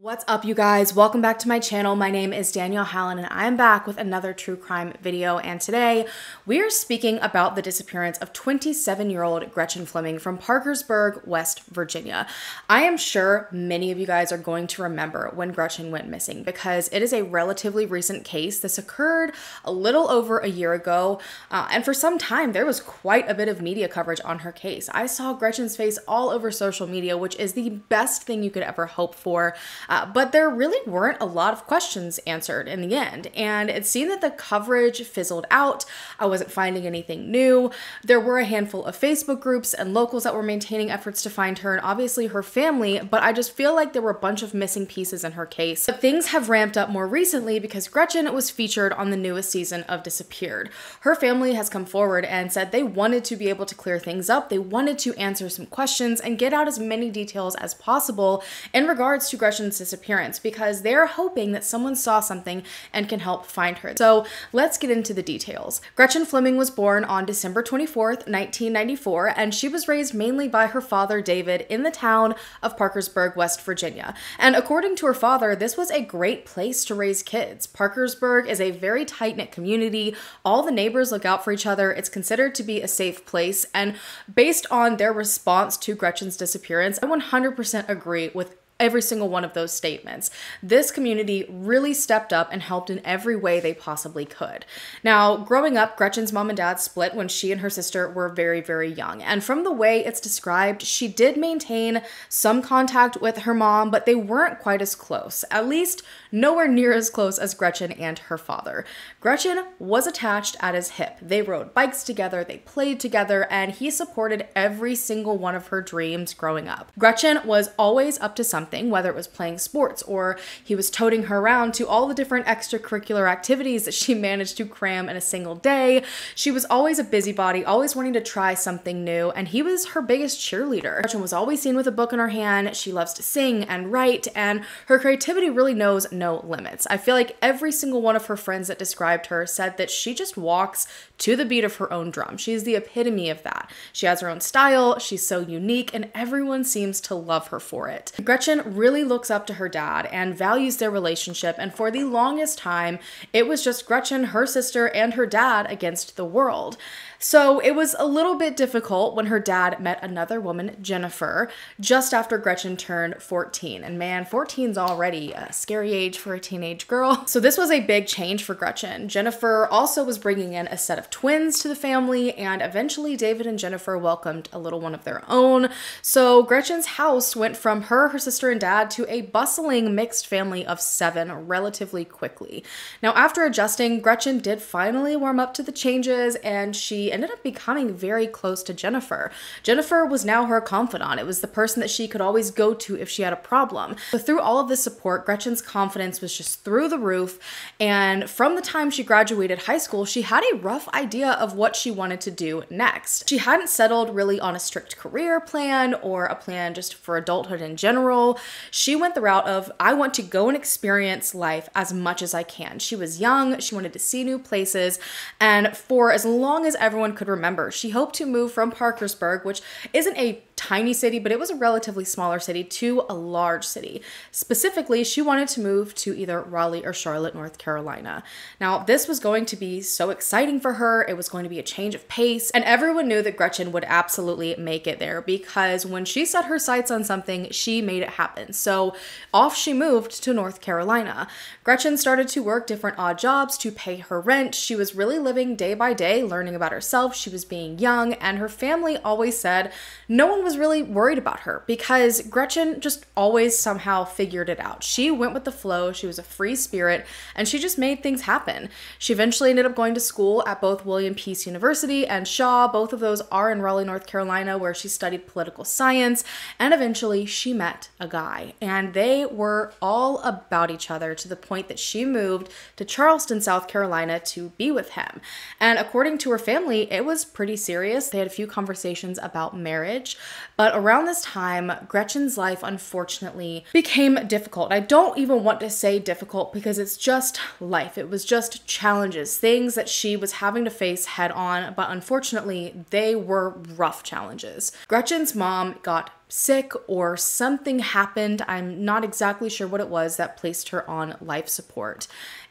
What's up, you guys? Welcome back to my channel. My name is Danielle Hallen and I'm back with another true crime video, and today we are speaking about the disappearance of 27-year-old Gretchen Fleming from Parkersburg, West Virginia. I am sure many of you guys are going to remember when Gretchen went missing because it is a relatively recent case. This occurred a little over a year ago, and for some time there was quite a bit of media coverage on her case. I saw Gretchen's face all over social media, which is the best thing you could ever hope for. But there really weren't a lot of questions answered in the end, and it seemed that the coverage fizzled out. I wasn't finding anything new. There were a handful of Facebook groups and locals that were maintaining efforts to find her, and obviously her family, but I just feel like there were a bunch of missing pieces in her case. But things have ramped up more recently because Gretchen was featured on the newest season of Disappeared. Her family has come forward and said they wanted to be able to clear things up. They wanted to answer some questions and get out as many details as possible in regards to Gretchen's disappearance because they're hoping that someone saw something and can help find her. So let's get into the details. Gretchen Fleming was born on December 24th, 1994, and she was raised mainly by her father, David, in the town of Parkersburg, West Virginia. And according to her father, this was a great place to raise kids. Parkersburg is a very tight-knit community. All the neighbors look out for each other. It's considered to be a safe place. And based on their response to Gretchen's disappearance, I 100% agree with every single one of those statements. This community really stepped up and helped in every way they possibly could. Now, growing up, Gretchen's mom and dad split when she and her sister were very, very young. And from the way it's described, she did maintain some contact with her mom, but they weren't quite as close, at least nowhere near as close as Gretchen and her father. Gretchen was attached at his hip. They rode bikes together, they played together, and he supported every single one of her dreams growing up. Gretchen was always up to something, whether it was playing sports or he was toting her around to all the different extracurricular activities that she managed to cram in a single day. She was always a busybody, always wanting to try something new, and he was her biggest cheerleader. Gretchen was always seen with a book in her hand. She loves to sing and write, and her creativity really knows no limits. I feel like every single one of her friends that described her said that she just walks to the beat of her own drum. She's the epitome of that. She has her own style, she's so unique, and everyone seems to love her for it. Gretchen really looks up to her dad and values their relationship, and for the longest time, it was just Gretchen, her sister, and her dad against the world. So it was a little bit difficult when her dad met another woman, Jennifer, just after Gretchen turned 14. And man, 14's already a scary age for a teenage girl. So this was a big change for Gretchen. Jennifer also was bringing in a set of twins to the family, and eventually David and Jennifer welcomed a little one of their own. So Gretchen's house went from her sister and dad to a bustling mixed family of 7 relatively quickly. Now, after adjusting, Gretchen did finally warm up to the changes, and she ended up becoming very close to Jennifer. Jennifer was now her confidant. It was the person that she could always go to if she had a problem. So through all of this support, Gretchen's confidence was just through the roof, and from the time she graduated high school, she had a rough idea of what she wanted to do next. She hadn't settled really on a strict career plan or a plan just for adulthood in general. She went the route of, I want to go and experience life as much as I can. She was young, she wanted to see new places, and for as long as everyone could remember, she hoped to move from Parkersburg, which isn't a tiny city, but it was a relatively smaller city, to a large city. Specifically, she wanted to move to either Raleigh or Charlotte, North Carolina. Now, this was going to be so exciting for her. It was going to be a change of pace, and everyone knew that Gretchen would absolutely make it there because when she set her sights on something, she made it happen. So off she moved to North Carolina. Gretchen started to work different odd jobs to pay her rent. She was really living day by day, learning about herself. She was being young, and her family always said no one was really worried about her because Gretchen just always somehow figured it out. She went with the flow, she was a free spirit, and she just made things happen. She eventually ended up going to school at both William Peace University and Shaw. Both of those are in Raleigh, North Carolina, where she studied political science, and eventually she met a guy, and they were all about each other to the point that she moved to Charleston, South Carolina to be with him. And according to her family, it was pretty serious. They had a few conversations about marriage, But around this time, Gretchen's life unfortunately became difficult. I don't even want to say difficult because it's just life. It was just challenges, things that she was having to face head on, but unfortunately, they were rough challenges. Gretchen's mom got sick or something happened. I'm not exactly sure what it was that placed her on life support.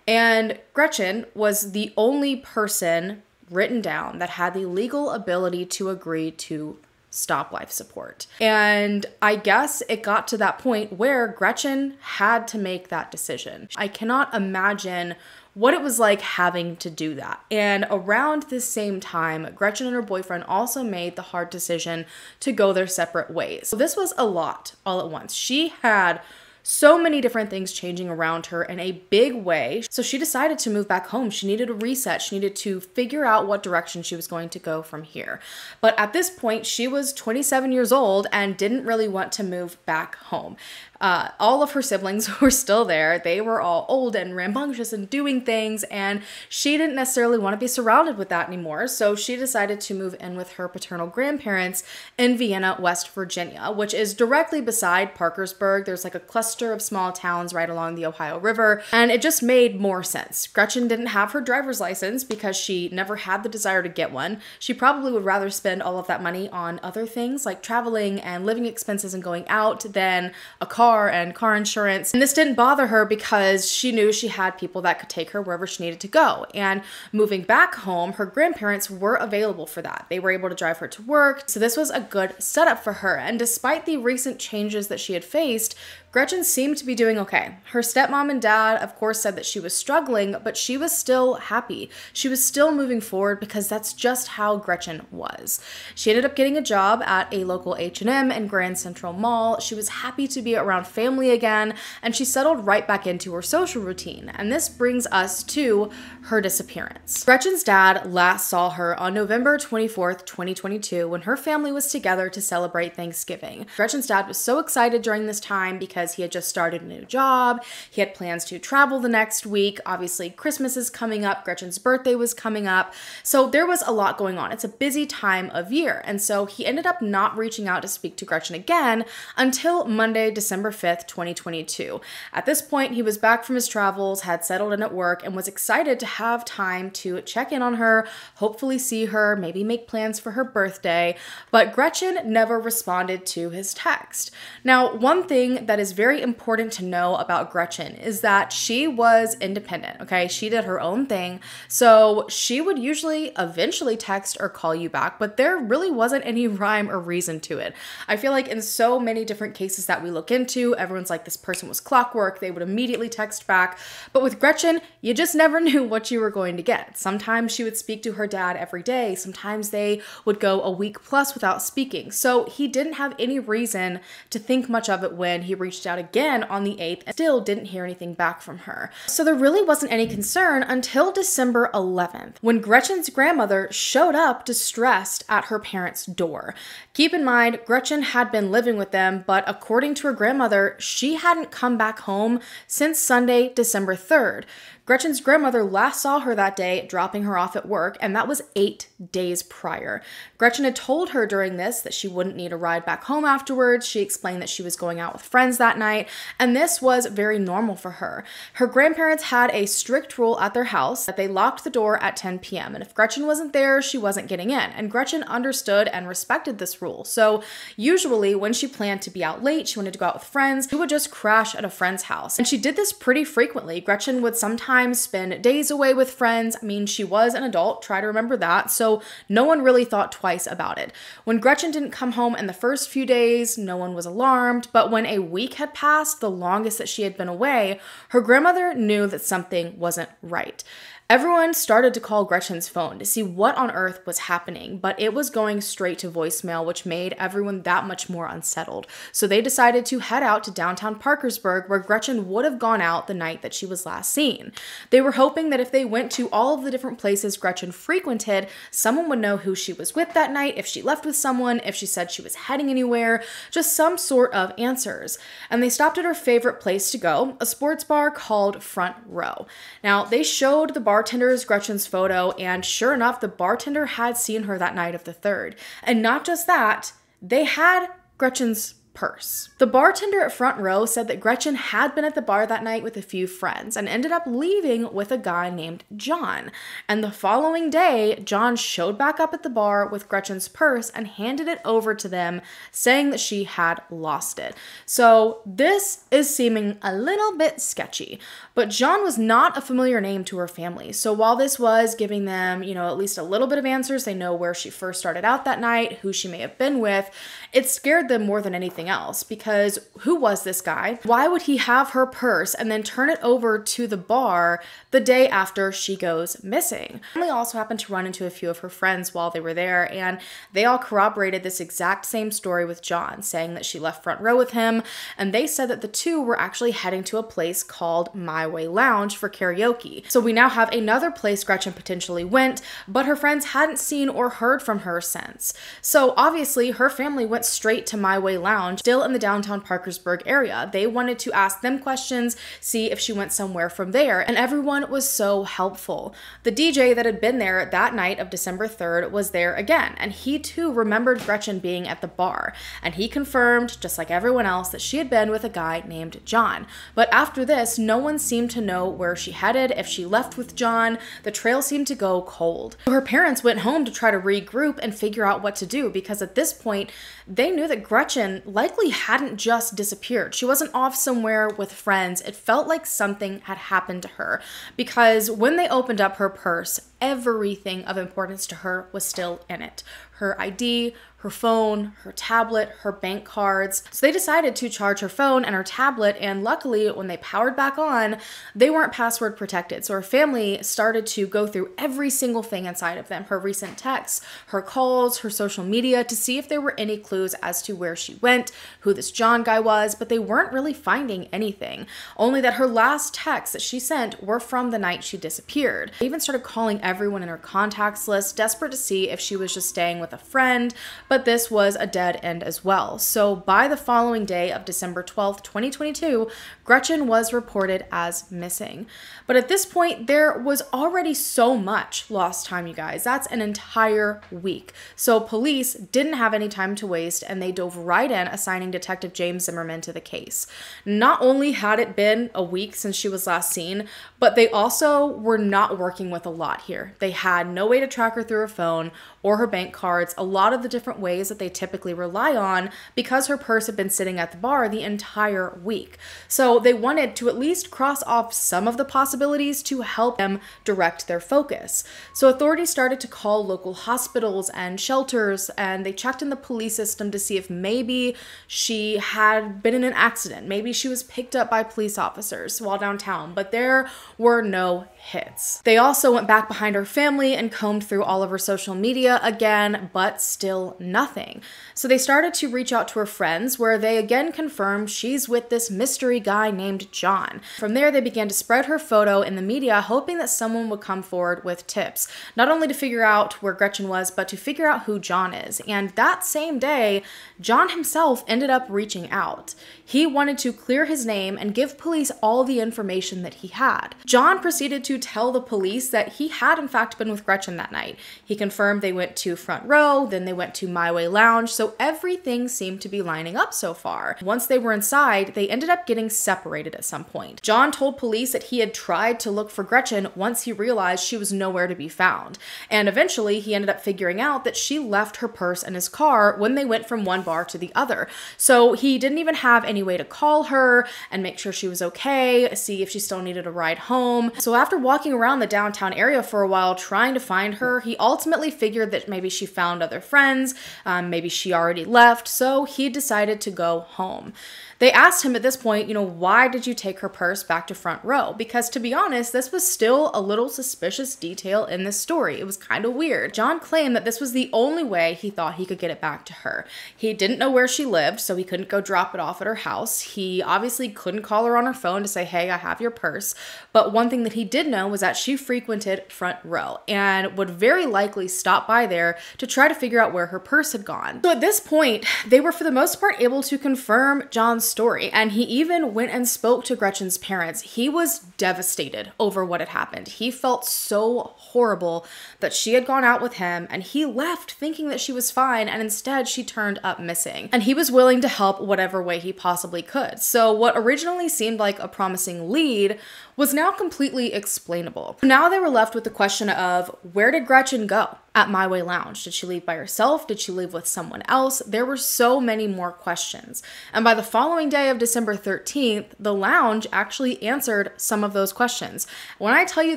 And Gretchen was the only person written down that had the legal ability to agree to stop life support. And I guess it got to that point where Gretchen had to make that decision. I cannot imagine what it was like having to do that. And around this same time, Gretchen and her boyfriend also made the hard decision to go their separate ways. So this was a lot all at once. She had so many different things changing around her in a big way. So she decided to move back home. She needed a reset. She needed to figure out what direction she was going to go from here. But at this point, she was 27 years old and didn't really want to move back home. All of her siblings were still there. They were all old and rambunctious and doing things, and she didn't necessarily want to be surrounded with that anymore. So she decided to move in with her paternal grandparents in Vienna, West Virginia, which is directly beside Parkersburg. There's like a cluster of small towns right along the Ohio River, and it just made more sense. Gretchen didn't have her driver's license because she never had the desire to get one. She probably would rather spend all of that money on other things like traveling and living expenses and going out than a car and car insurance. And this didn't bother her because she knew she had people that could take her wherever she needed to go. And moving back home, her grandparents were available for that. They were able to drive her to work. So this was a good setup for her. And despite the recent changes that she had faced, Gretchen seemed to be doing okay. Her stepmom and dad, of course, said that she was struggling, but she was still happy. She was still moving forward because that's just how Gretchen was. She ended up getting a job at a local H&M and Grand Central Mall. She was happy to be around family again, and she settled right back into her social routine. And this brings us to her disappearance. Gretchen's dad last saw her on November 24th, 2022, when her family was together to celebrate Thanksgiving. Gretchen's dad was so excited during this time because he had just started a new job. He had plans to travel the next week. Obviously, Christmas is coming up. Gretchen's birthday was coming up. So there was a lot going on. It's a busy time of year. And so he ended up not reaching out to speak to Gretchen again until Monday, December 5th, 2022. At this point, he was back from his travels, had settled in at work, and was excited to have time to check in on her, hopefully see her, maybe make plans for her birthday. But Gretchen never responded to his text. Now, one thing that is very important to know about Gretchen is that she was independent, okay? She did her own thing. So she would usually eventually text or call you back, but there really wasn't any rhyme or reason to it. I feel like in so many different cases that we look into, everyone's like, this person was clockwork. They would immediately text back. But with Gretchen, you just never knew what you were going to get. Sometimes she would speak to her dad every day. Sometimes they would go a week plus without speaking. So he didn't have any reason to think much of it when he reached out again on the 8th and still didn't hear anything back from her. So there really wasn't any concern until December 11th, when Gretchen's grandmother showed up distressed at her parents' door. Keep in mind, Gretchen had been living with them, but according to her grandmother, she hadn't come back home since Sunday, December 3rd. Gretchen's grandmother last saw her that day, dropping her off at work, and that was 8 days prior. Gretchen had told her during this that she wouldn't need a ride back home afterwards. She explained that she was going out with friends that night, and this was very normal for her. Her grandparents had a strict rule at their house that they locked the door at 10 p.m., and if Gretchen wasn't there, she wasn't getting in, and Gretchen understood and respected this rule. So usually when she planned to be out late, she wanted to go out with friends, she would just crash at a friend's house. And she did this pretty frequently. Gretchen would sometimes spend days away with friends. I mean, she was an adult, try to remember that, so no one really thought twice about it. When Gretchen didn't come home in the first few days, no one was alarmed, but when a week had passed, the longest that she had been away, her grandmother knew that something wasn't right. Everyone started to call Gretchen's phone to see what on earth was happening, but it was going straight to voicemail, which made everyone that much more unsettled. So they decided to head out to downtown Parkersburg, where Gretchen would have gone out the night that she was last seen. They were hoping that if they went to all of the different places Gretchen frequented, someone would know who she was with that night, if she left with someone, if she said she was heading anywhere, just some sort of answers. And they stopped at her favorite place to go, a sports bar called Front Row. Now, they showed the bartender's Gretchen's photo, and sure enough, the bartender had seen her that night of the 3rd. And not just that, they had Gretchen's purse. The bartender at Front Row said that Gretchen had been at the bar that night with a few friends and ended up leaving with a guy named John. And the following day, John showed back up at the bar with Gretchen's purse and handed it over to them, saying that she had lost it. So this is seeming a little bit sketchy. But John was not a familiar name to her family. So while this was giving them, at least a little bit of answers, they know where she first started out that night, who she may have been with, it scared them more than anything else, because who was this guy? Why would he have her purse and then turn it over to the bar the day after she goes missing? Family also happened to run into a few of her friends while they were there, and they all corroborated this exact same story with John, saying that she left Front Row with him, and they said that the two were actually heading to a place called My Way Lounge for karaoke. So we now have another place Gretchen potentially went, but her friends hadn't seen or heard from her since. So obviously her family went straight to My Way Lounge, still in the downtown Parkersburg area. They wanted to ask them questions, see if she went somewhere from there, and everyone was so helpful. The DJ that had been there that night of December 3rd was there again, and he too remembered Gretchen being at the bar, and he confirmed, just like everyone else, that she had been with a guy named John. But after this, no one seemed to know where she headed, if she left with John. The trail seemed to go cold. So her parents went home to try to regroup and figure out what to do, because at this point, they knew that Gretchen likely hadn't just disappeared. She wasn't off somewhere with friends. It felt like something had happened to her, because when they opened up her purse, everything of importance to her was still in it. Her ID, her phone, her tablet, her bank cards. So they decided to charge her phone and her tablet, and luckily when they powered back on, they weren't password protected. So her family started to go through every single thing inside of them, her recent texts, her calls, her social media, to see if there were any clues as to where she went, who this John guy was, but they weren't really finding anything. Only that her last texts that she sent were from the night she disappeared. They even started calling everyone in her contacts list, desperate to see if she was just staying with a friend, but this was a dead end as well. So by the following day of December 12th, 2022, Gretchen was reported as missing. But at this point, there was already so much lost time, you guys. That's an entire week. So police didn't have any time to waste, and they dove right in, assigning Detective James Zimmerman to the case. Not only had it been a week since she was last seen, but they also were not working with a lot here. They had no way to track her through her phone or her bank cards, a lot of the different ways that they typically rely on, because her purse had been sitting at the bar the entire week. So they wanted to at least cross off some of the possibilities to help them direct their focus. So authorities started to call local hospitals and shelters, and they checked in the police system to see if maybe she had been in an accident. Maybe she was picked up by police officers while downtown, but there were no hits. They also went back behind her family and combed through all of her social media again, but still nothing. So they started to reach out to her friends, where they again confirmed she's with this mystery guy named John. From there, they began to spread her photo in the media, hoping that someone would come forward with tips, not only to figure out where Gretchen was, but to figure out who John is. And that same day, John himself ended up reaching out. He wanted to clear his name and give police all the information that he had. John proceeded to tell the police that he had in fact been with Gretchen that night. He confirmed they went to Front Row, then they went to My Way Lounge, so everything seemed to be lining up so far. Once they were inside, they ended up getting separated at some point. John told police that he had tried to look for Gretchen once he realized she was nowhere to be found. And eventually, he ended up figuring out that she left her purse in his car when they went from one bar to the other. So he didn't even have any way to call her and make sure she was okay, see if she still needed a ride home. So after walking around the downtown area for a while trying to find her, he ultimately figured that maybe she found other friends, maybe she already left, so he decided to go home. They asked him at this point, why did you take her purse back to Front Row? Because to be honest, this was still a little suspicious detail in this story. It was kind of weird. John claimed that this was the only way he thought he could get it back to her. He didn't know where she lived, so he couldn't go drop it off at her house. He obviously couldn't call her on her phone to say, hey, I have your purse. But one thing that he did know was that she frequented Front Row and would very likely stop by there to try to figure out where her purse had gone. So at this point, they were for the most part able to confirm John's story. And he even went and spoke to Gretchen's parents. He was devastated over what had happened. He felt so horrible that she had gone out with him and he left thinking that she was fine, and instead she turned up missing. And he was willing to help whatever way he possibly could. So what originally seemed like a promising lead was now completely explainable. Now they were left with the question of, where did Gretchen go at My Way Lounge? Did she leave by herself? Did she leave with someone else? There were so many more questions. And by the following day of December 13th, the lounge actually answered some of those questions. When I tell you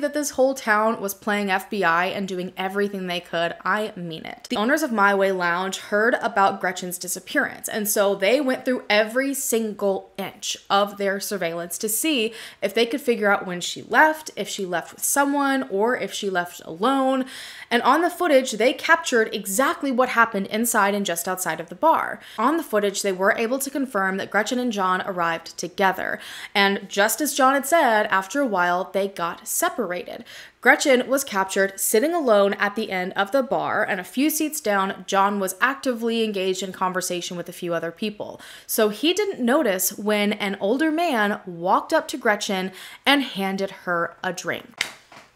that this whole town was playing FBI and doing everything they could, I mean it. The owners of My Way Lounge heard about Gretchen's disappearance, and so they went through every single inch of their surveillance to see if they could figure out when she left, if she left with someone, or if she left alone. And on the footage, they captured exactly what happened inside and just outside of the bar. On the footage, they were able to confirm that Gretchen and John arrived together. And just as John had said, after a while, they got separated. Gretchen was captured sitting alone at the end of the bar, and a few seats down, John was actively engaged in conversation with a few other people. So he didn't notice when an older man walked up to Gretchen and handed her a drink.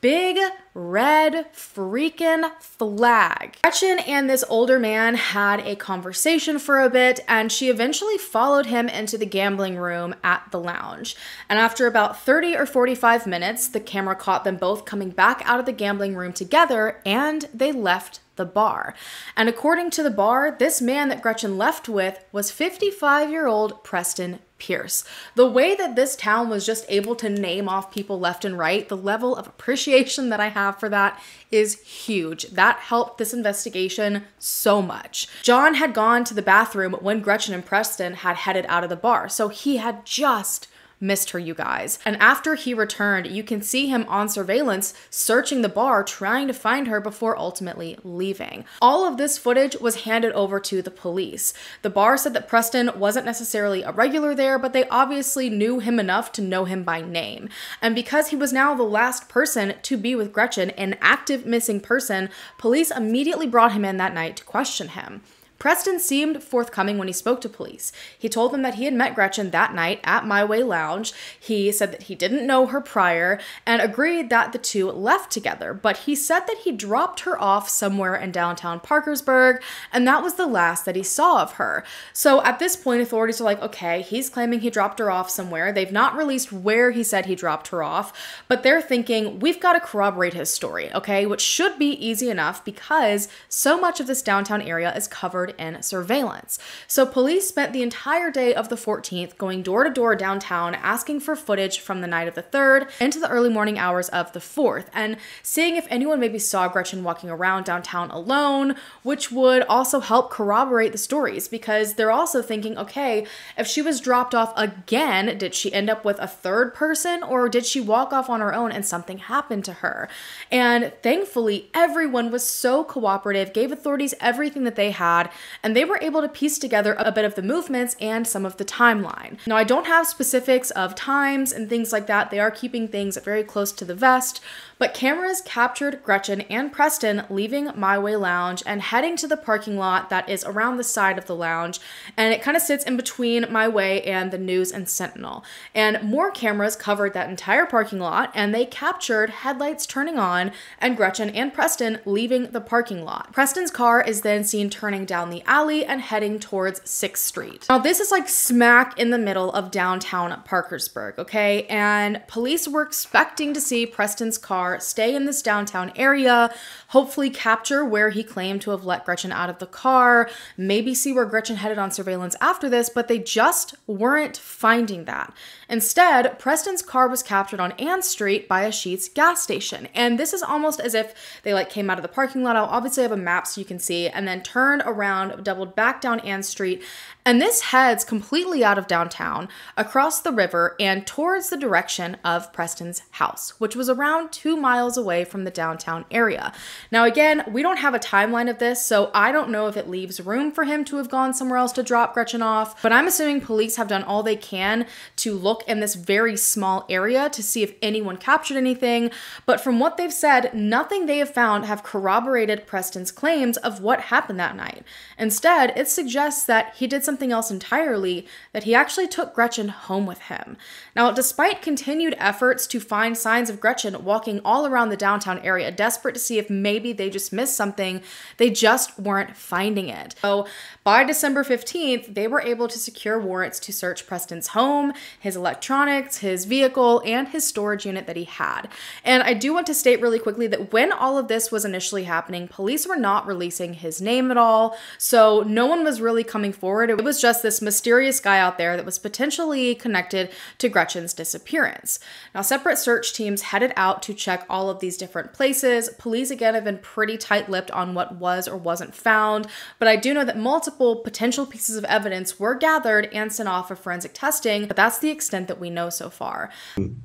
Big red freaking flag. Gretchen and this older man had a conversation for a bit, and she eventually followed him into the gambling room at the lounge. And after about 30 or 45 minutes, the camera caught them both coming back out of the gambling room together, and they left the bar. And according to the bar, this man that Gretchen left with was 55-year-old Preston Pierce. The way that this town was just able to name off people left and right, the level of appreciation that I have for that is huge. That helped this investigation so much. John had gone to the bathroom when Gretchen and Preston had headed out of the bar, so he had just missed her, you guys. And after he returned, you can see him on surveillance searching the bar, trying to find her before ultimately leaving. All of this footage was handed over to the police. The bar said that Preston wasn't necessarily a regular there, but they obviously knew him enough to know him by name. And because he was now the last person to be with Gretchen, an active missing person, police immediately brought him in that night to question him. Preston seemed forthcoming when he spoke to police. He told them that he had met Gretchen that night at My Way Lounge. He said that he didn't know her prior and agreed that the two left together, but he said that he dropped her off somewhere in downtown Parkersburg, and that was the last that he saw of her. So at this point, authorities are like, okay, he's claiming he dropped her off somewhere. They've not released where he said he dropped her off, but they're thinking, we've got to corroborate his story, okay? Which should be easy enough because so much of this downtown area is covered in surveillance. So police spent the entire day of the 14th going door to door downtown asking for footage from the night of the 3rd into the early morning hours of the 4th, and seeing if anyone maybe saw Gretchen walking around downtown alone, which would also help corroborate the stories, because they're also thinking, okay, if she was dropped off again, did she end up with a third person, or did she walk off on her own and something happened to her? And thankfully, everyone was so cooperative, gave authorities everything that they had, and they were able to piece together a bit of the movements and some of the timeline. Now, I don't have specifics of times and things like that. They are keeping things very close to the vest, but cameras captured Gretchen and Preston leaving My Way Lounge and heading to the parking lot that is around the side of the lounge, and it kind of sits in between My Way and the News and Sentinel. And more cameras covered that entire parking lot, and they captured headlights turning on and Gretchen and Preston leaving the parking lot. Preston's car is then seen turning down the alley and heading towards 6th Street. Now, this is like smack in the middle of downtown Parkersburg, okay? And police were expecting to see Preston's car stay in this downtown area, hopefully capture where he claimed to have let Gretchen out of the car, maybe see where Gretchen headed on surveillance after this, but they just weren't finding that. Instead, Preston's car was captured on Ann Street by a Sheetz gas station. And this is almost as if they came out of the parking lot. I'll obviously have a map so you can see, and then turned around, doubled back down Ann Street. And this heads completely out of downtown, across the river, and towards the direction of Preston's house, which was around 2 miles away from the downtown area. Now, again, we don't have a timeline of this, so I don't know if it leaves room for him to have gone somewhere else to drop Gretchen off, but I'm assuming police have done all they can to look in this very small area to see if anyone captured anything, but from what they've said, nothing they have found have corroborated Preston's claims of what happened that night. Instead, it suggests that he did something else entirely, that he actually took Gretchen home with him. Now, despite continued efforts to find signs of Gretchen walking all around the downtown area, desperate to see if maybe they just missed something, they just weren't finding it. So by December 15th, they were able to secure warrants to search Preston's home, his electronics, his vehicle, and his storage unit that he had. And I do want to state really quickly that when all of this was initially happening, police were not releasing his name at all, so no one was really coming forward. It was just this mysterious guy out there that was potentially connected to Gretchen's disappearance. Now, separate search teams headed out to check all of these different places. Police, again, have been pretty tight-lipped on what was or wasn't found, but I do know that multiple potential pieces of evidence were gathered and sent off for forensic testing, but that's the extent that we know so far.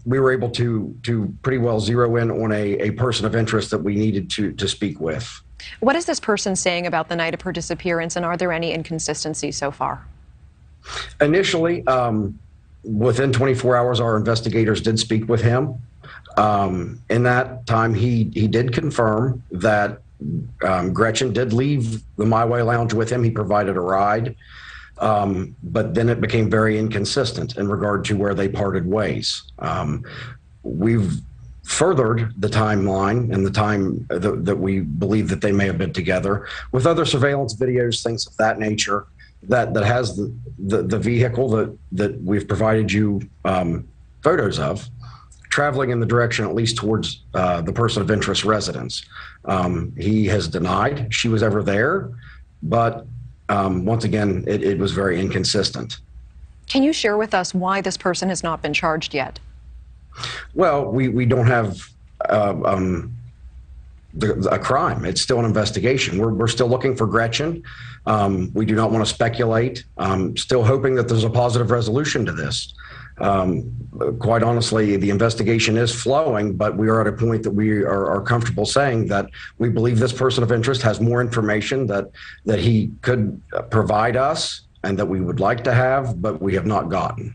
We were able to pretty well zero in on a person of interest that we needed to speak with. What is this person saying about the night of her disappearance, and are there any inconsistencies so far? Initially, within 24 hours, our investigators did speak with him. In that time, he did confirm that Gretchen did leave the My Way Lounge with him. He provided a ride, but then it became very inconsistent in regard to where they parted ways. We've furthered the timeline and the time that we believe that they may have been together with other surveillance videos, things of that nature, that has the vehicle that we've provided you photos of traveling in the direction at least towards the person of interest residence. He has denied she was ever there, but once again, it was very inconsistent. Can you share with us why this person has not been charged yet? Well, we don't have a crime. It's still an investigation. We're still looking for Gretchen. We do not want to speculate. Still hoping that there's a positive resolution to this. Quite honestly, the investigation is flowing, but we are at a point that we are comfortable saying that we believe this person of interest has more information that he could provide us and that we would like to have, but we have not gotten.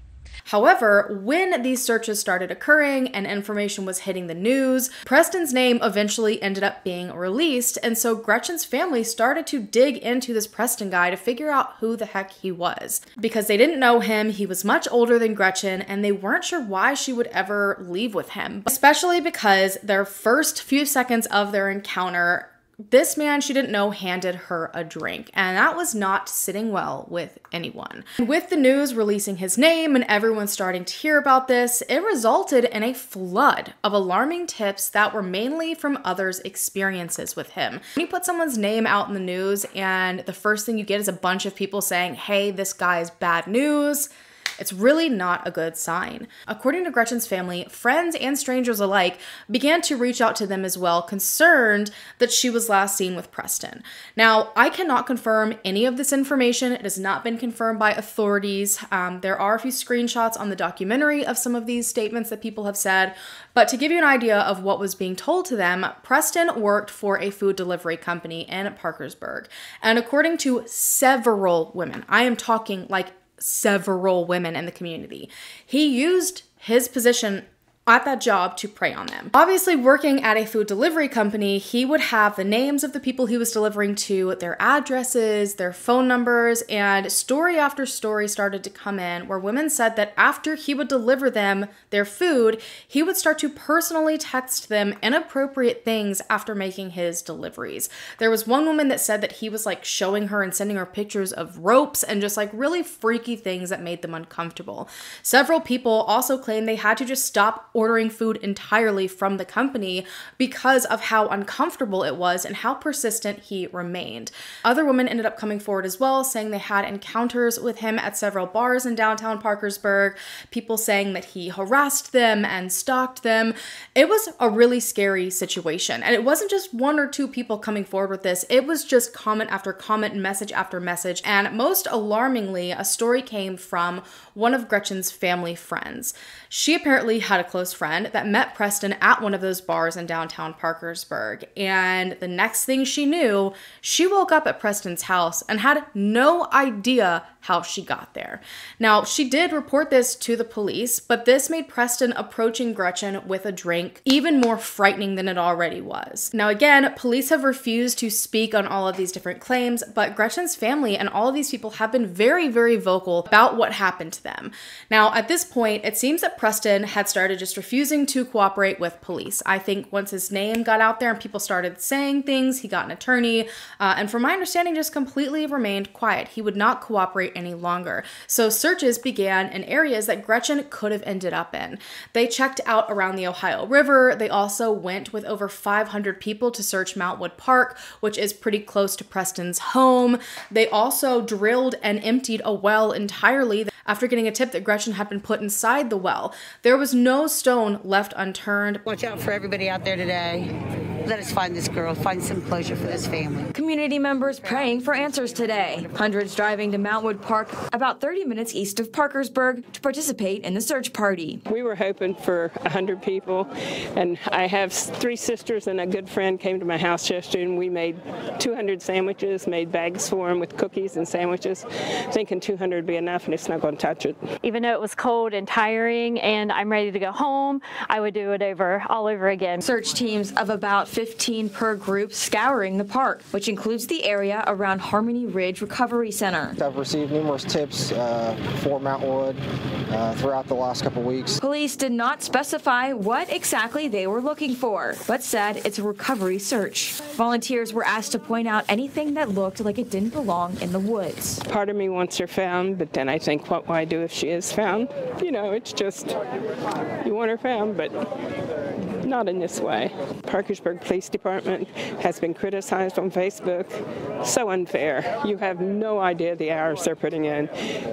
However, when these searches started occurring and information was hitting the news, Preston's name eventually ended up being released, and so Gretchen's family started to dig into this Preston guy to figure out who the heck he was. Because they didn't know him, he was much older than Gretchen, and they weren't sure why she would ever leave with him. Especially because their first few seconds of their encounter, this man she didn't know handed her a drink, and that was not sitting well with anyone. With the news releasing his name and everyone starting to hear about this, it resulted in a flood of alarming tips that were mainly from others' experiences with him. When you put someone's name out in the news and the first thing you get is a bunch of people saying, hey, this guy is bad news, it's really not a good sign. According to Gretchen's family, friends and strangers alike began to reach out to them as well, concerned that she was last seen with Preston. Now, I cannot confirm any of this information. It has not been confirmed by authorities. There are a few screenshots on the documentary of some of these statements that people have said, but to give you an idea of what was being told to them, Preston worked for a food delivery company in Parkersburg. And according to several women, I am talking like several women in the community, he used his position at that job to prey on them. Obviously, working at a food delivery company, he would have the names of the people he was delivering to, their addresses, their phone numbers, and story after story started to come in where women said that after he would deliver them their food, he would start to personally text them inappropriate things after making his deliveries. There was one woman that said that he was like showing her and sending her pictures of ropes and just like really freaky things that made them uncomfortable. Several people also claimed they had to just stop ordering food entirely from the company because of how uncomfortable it was and how persistent he remained. Other women ended up coming forward as well, saying they had encounters with him at several bars in downtown Parkersburg, people saying that he harassed them and stalked them. It was a really scary situation. And it wasn't just one or two people coming forward with this, it was just comment after comment, message after message. And most alarmingly, a story came from one of Gretchen's family friends. She apparently had a close close friend that met Preston at one of those bars in downtown Parkersburg. And the next thing she knew, she woke up at Preston's house and had no idea how she got there. Now, she did report this to the police, but this made Preston approaching Gretchen with a drink even more frightening than it already was. Now, again, police have refused to speak on all of these different claims, but Gretchen's family and all of these people have been very, very vocal about what happened to them. Now, at this point, it seems that Preston had started just refusing to cooperate with police. I think once his name got out there and people started saying things, he got an attorney, and from my understanding, just completely remained quiet. He would not cooperate any longer. So searches began in areas that Gretchen could have ended up in. They checked out around the Ohio River. They also went with over 500 people to search Mountwood Park, which is pretty close to Preston's home. They also drilled and emptied a well entirely after getting a tip that Gretchen had been put inside the well. There was no stone left unturned. Watch out for everybody out there today. Let us find this girl, find some closure for this family. Community members praying for answers today. Hundreds driving to Mountwood Park, about 30 minutes east of Parkersburg, to participate in the search party. We were hoping for 100 people, and I have 3 sisters and a good friend came to my house yesterday, and we made 200 sandwiches, made bags for them with cookies and sandwiches, thinking 200 would be enough, and it's not going to touch it. Even though it was cold and tiring and I'm ready to go home, I would do it all over again. Search teams of about 15 per group scouring the park, which includes the area around Harmony Ridge Recovery Center. I've received numerous tips for Mountwood throughout the last couple weeks. Police did not specify what exactly they were looking for, but said it's a recovery search. Volunteers were asked to point out anything that looked like it didn't belong in the woods. Part of me wants her found, but then I think, what will I do if she is found? You know, it's just, you want her found, but not in this way. Parkersburg Police Department has been criticized on Facebook. So unfair. You have no idea the hours they're putting in.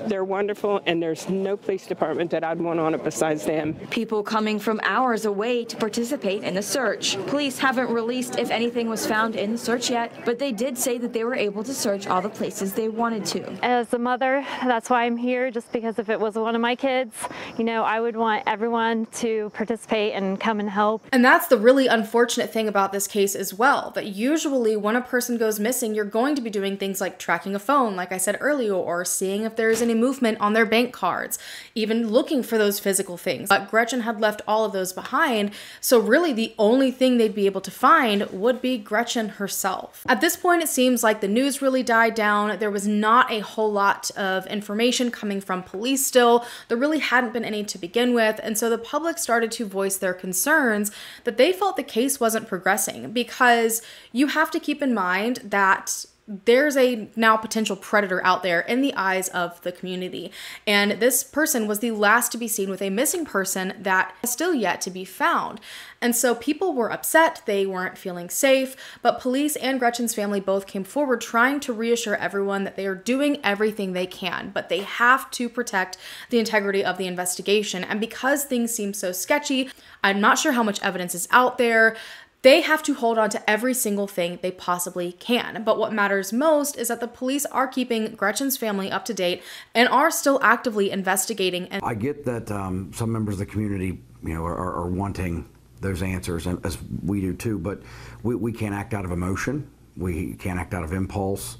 They're wonderful, and there's no police department that I'd want on it besides them. People coming from hours away to participate in the search. Police haven't released if anything was found in the search yet, but they did say that they were able to search all the places they wanted to. As a mother, that's why I'm here, just because if it was one of my kids, you know, I would want everyone to participate and come and help. And that's the really unfortunate thing about this case as well, that usually when a person goes missing, you're going to be doing things like tracking a phone, like I said earlier, or seeing if there's any movement on their bank cards, even looking for those physical things. But Gretchen had left all of those behind, so really the only thing they'd be able to find would be Gretchen herself. At this point, it seems like the news really died down. There was not a whole lot of information coming from police still. There really hadn't been any to begin with, and so the public started to voice their concerns that they felt the case wasn't progressing, because you have to keep in mind that there's a now potential predator out there in the eyes of the community. And this person was the last to be seen with a missing person that is still yet to be found. And so people were upset, they weren't feeling safe, but police and Gretchen's family both came forward trying to reassure everyone that they are doing everything they can, but they have to protect the integrity of the investigation. And because things seem so sketchy, I'm not sure how much evidence is out there. They have to hold on to every single thing they possibly can. But what matters most is that the police are keeping Gretchen's family up to date and are still actively investigating. And I get that some members of the community, you know, are wanting those answers, and as we do too, but we can't act out of emotion. We can't act out of impulse.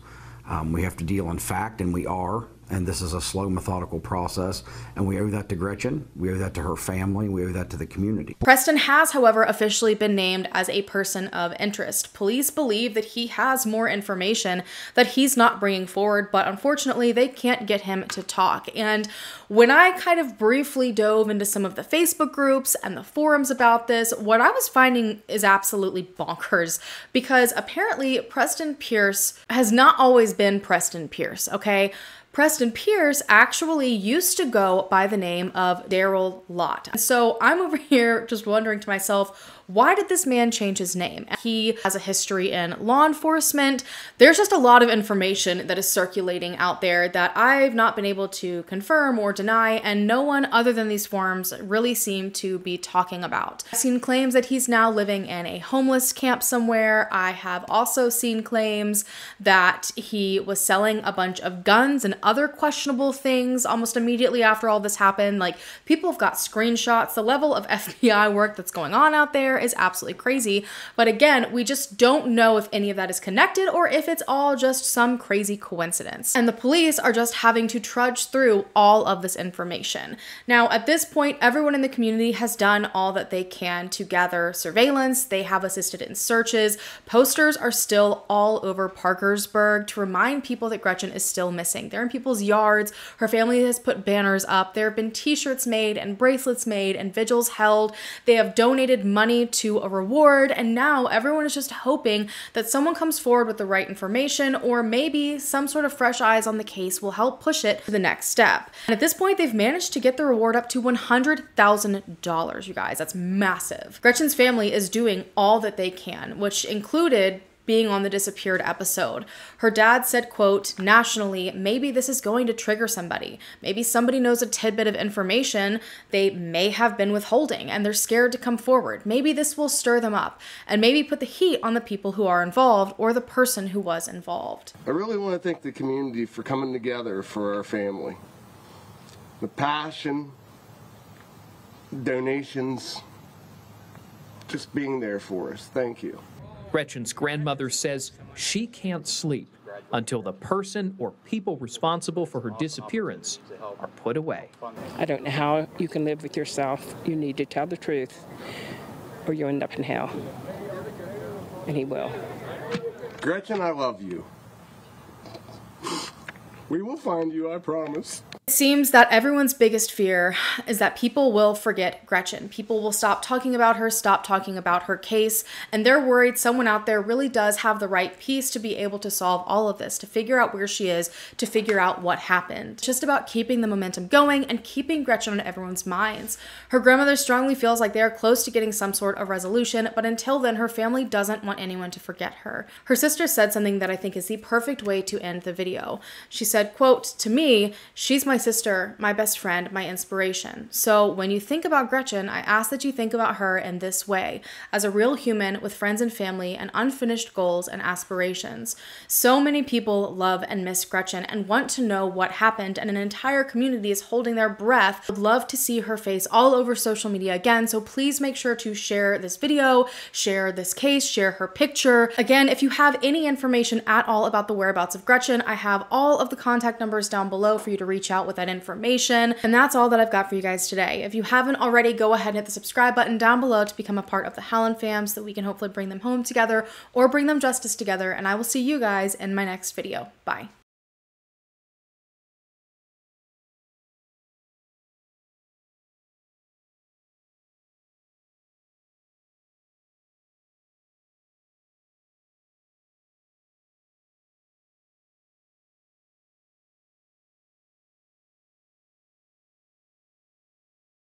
We have to deal in fact, and we are. And this is a slow, methodical process, and we owe that to Gretchen, we owe that to her family, we owe that to the community. Preston has, however, officially been named as a person of interest. Police believe that he has more information that he's not bringing forward, but unfortunately, they can't get him to talk. And when I kind of briefly dove into some of the Facebook groups and the forums about this, what I was finding is absolutely bonkers, because apparently Preston Pierce has not always been Preston Pierce, okay? Preston Pierce actually used to go by the name of Daryl Lott. So I'm over here just wondering to myself, why did this man change his name? He has a history in law enforcement. There's just a lot of information that is circulating out there that I've not been able to confirm or deny, and no one other than these forums really seem to be talking about. I've seen claims that he's now living in a homeless camp somewhere. I have also seen claims that he was selling a bunch of guns and other questionable things almost immediately after all this happened. Like, people have got screenshots. The level of FBI work that's going on out there is absolutely crazy. But again, we just don't know if any of that is connected or if it's all just some crazy coincidence. And the police are just having to trudge through all of this information. Now, at this point, everyone in the community has done all that they can to gather surveillance. They have assisted in searches. Posters are still all over Parkersburg to remind people that Gretchen is still missing. They're in people's yards. Her family has put banners up. There have been t-shirts made and bracelets made and vigils held. They have donated money to a reward, and now everyone is just hoping that someone comes forward with the right information, or maybe some sort of fresh eyes on the case will help push it to the next step. And at this point, they've managed to get the reward up to $100,000, you guys. That's massive. Gretchen's family is doing all that they can, which included being on the disappeared episode. Her dad said, quote, nationally, maybe this is going to trigger somebody. Maybe somebody knows a tidbit of information they may have been withholding and they're scared to come forward. Maybe this will stir them up and maybe put the heat on the people who are involved or the person who was involved. I really want to thank the community for coming together for our family. The passion, donations, just being there for us. Thank you. Gretchen's grandmother says she can't sleep until the person or people responsible for her disappearance are put away. I don't know how you can live with yourself. You need to tell the truth or you end up in hell. And he will. Gretchen, I love you. We will find you, I promise. It seems that everyone's biggest fear is that people will forget Gretchen. People will stop talking about her, stop talking about her case, and they're worried someone out there really does have the right piece to be able to solve all of this, to figure out where she is, to figure out what happened. It's just about keeping the momentum going and keeping Gretchen on everyone's minds. Her grandmother strongly feels like they are close to getting some sort of resolution, but until then, her family doesn't want anyone to forget her. Her sister said something that I think is the perfect way to end the video. She said, quote, to me, she's my sister, my best friend, my inspiration. So when you think about Gretchen, I ask that you think about her in this way, as a real human with friends and family and unfinished goals and aspirations. So many people love and miss Gretchen and want to know what happened, and an entire community is holding their breath. Would love to see her face all over social media again, so please make sure to share this video, share this case, share her picture. Again, if you have any information at all about the whereabouts of Gretchen, I have all of the contact numbers down below for you to reach out with that information. And that's all that I've got for you guys today. If you haven't already, go ahead and hit the subscribe button down below to become a part of the Hallen fam so that we can hopefully bring them home together or bring them justice together. And I will see you guys in my next video. Bye.